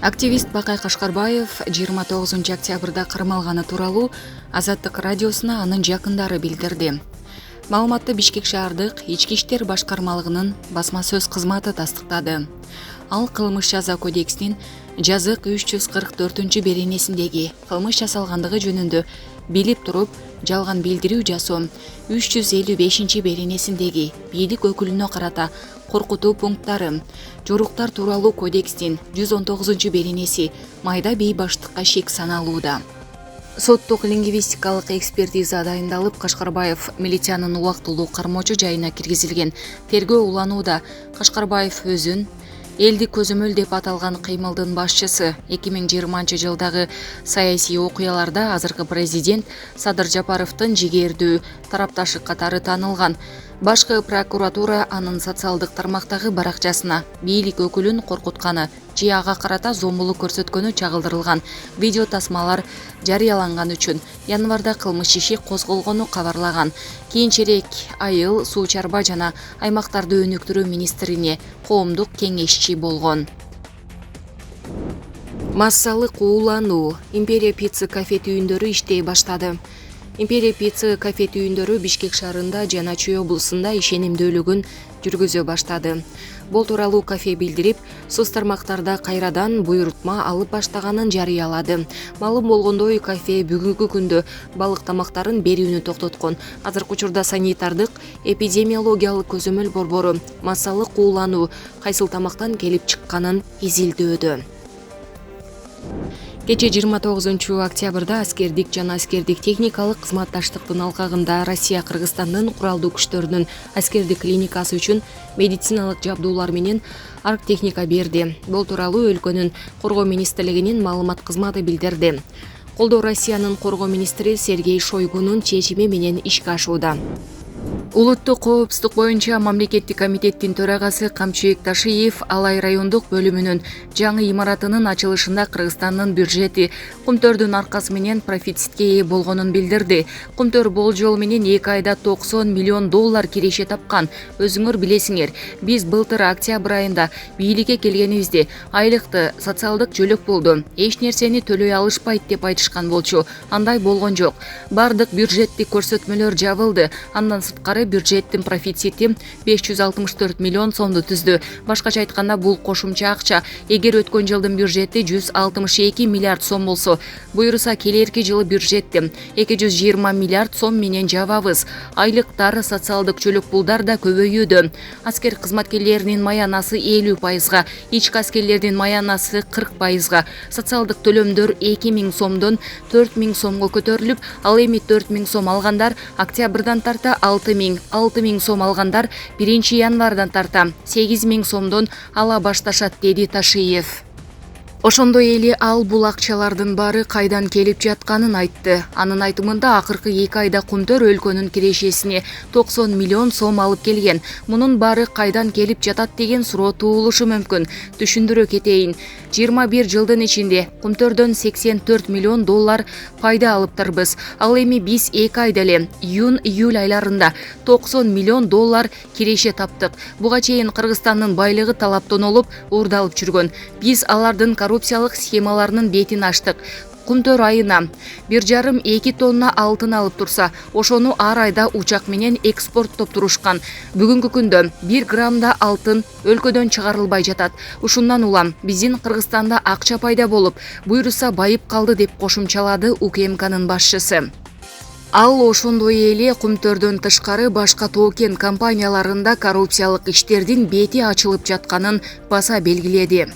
Активист Бакай Кашкарбаев 29 октябрда кармалганы тууралуу Азаттык радиосуна анын жакындары билдирди. Маалыматты Бишкек шаардык ички иштер башкармалыгынын басма сөз кызматы тастыктады. Ал кылмыш жаза кодексинин жазык 344 беренесиндеги кылмыш жасалгандыгы жөнүндө билип туруп жалган билдирүү жасоо 355 беренесиндеги бийлик өкүлүнө карата коркутуу пункттары, жоруктар тууралуу кодекстин 119 беренеси майда бейбаштыкка шек саналууда. Соттук лингвистикалык экспертиза дайындалып, Кашкарбаев милициянын убактылуу кармоочу жайына киргизилген. Тергөө уланууда. Кашкарбаев өзүн элди көзөмөл деп аталган кыймылдын башчысы 2020 жылдагы саясий окуяларда азыркы президент Садыр Жапаровдун жигердүү тарапташы катары таанылган. Башкы прокуратура анын социалдык тармактагы баракчасына бийлик өкүлүн коркутканы же ага карата зомбулук көрсөткөнү чагылдырылган видео тасмалар жарыяланган үчүн январда кылмыш иши козголгону кабарлаган. Кийинчерээк айыл суу чарба жана аймактарды өнүктүрүү министрине коомдук кеңешчи болгон. Массалык уулануу. Империя пицца кафе түйүндөрү иштей баштады. Империя пицца кафе түйүндөрү Бишкек шаарында жана Чүй облусунда ишенимдүүлүгүн жүргүзө баштады. Бул тууралуу кафе билдирип, соц тармактарда кайрадан буйрутма алып баштаганын жарыялады. Маалым болгондой, кафе бүгүнкү күндө балык тамактарын берүүнү токтоткон. Азыркы учурда санитардык эпидемиологиялык көзөмөл борбору массалык уулануу кайсыл тамактан келип чыкканын изилдөөдө. Кече 29 октябрда аскердик жана аскердик техникалык кызматташтыктын алкагында Россия Кыргызстандын куралдуу күчтөрүнүн аскердик клиникасы үчүн медициналык жабдуулар менен арктехника берди. Бул тууралуу өлкөнүн коргоо министрлигинин маалымат кызматы билдирди. Колдоо Россиянын коргоо министри Сергей Шойгунун чечими менен ишке ашууда. Улуттук коопсуздук боюнча мамлекеттик комитеттин төрагасы Камчыбек Ташиев Алай райондук бөлүмүнүн жаңы имаратынын ачылышында Кыргызстандын бюджети кумтөрдүн аркасы менен профицитке ээ болгонун билдирди. Кумтөр болжол менен 2 айда 90 миллион доллар киреше тапкан. Өзүңөр билесиңер, биз былтыр октябрь айында бийликке келгенибизде айлыкты социалдык жөлөк болду. Эч нерсени төлөй алышпайт деп айтышкан болчу. Андай болгон жок. Бардык бюджеттик көрсөтмөлөр жабылды. Андан сырткары бюджеттин профицити 564 миллион сомду түздү. Башкача айтканда, бул кошумча акча. Эгер өткөн жылдын бюджети 162 миллиард сом болсо, буюрса келерки жылы бюджетти 220 миллиард сом менен жабабыз. Айлыктар, социалдык чөлөк пулдар да көбөйүүдө. Аскер кызматкерлеринин маянасы 50%, ички аскерлердин маянасы 40%. Социалдык төлөмдөр 2000 сомдон 4000 сомго көтөрүлүп, ал эми 4000 сом алгандар октябрдан тарта 6000 сом алгандар 1 январдан тарта 8000 сомдон ала башташат, деди Ташиев. Ошондой эле ал бул акчалардын баары кайдан келип жатканын айтты. Анын айтымында акыркы 2 айда кумтөр өлкөнүн кирешесине 90 миллион сом алып келген. Мунун баары кайдан келип жатат деген суроо туулушу мүмкүн. Түшүндүрө кетейин. 21 жылдын ичинде кумтөрдөн 84 миллион доллар пайда алыптырбыз. Ал эми биз 2 айда эле июнь-июль айларында 90 миллион доллар киреше таптык. Буга чейин Кыргызстандын байлыгы талаптон олуп, уурдалып жүргөн. Биз алардын коррупциялык схемаларынын бетин аштык. Кумтөр айына 1,5-2 тонна алтын алып турса, ошону ар айда учак менен экспорттоп турушкан. Бүгүнкү күндө 1 граммда алтын өлкөдөн чыгарылбай жатат. Ушундан улам биздин Кыргызстанда акча пайда болуп, буюрса байып калды, деп кошумчалады УКМКнын башчысы. Ал ошондой эле кумтөрдөн тышкары башка токен компанияларында коррупциялык иштердин бети ачылып жатканын баса белгиледи.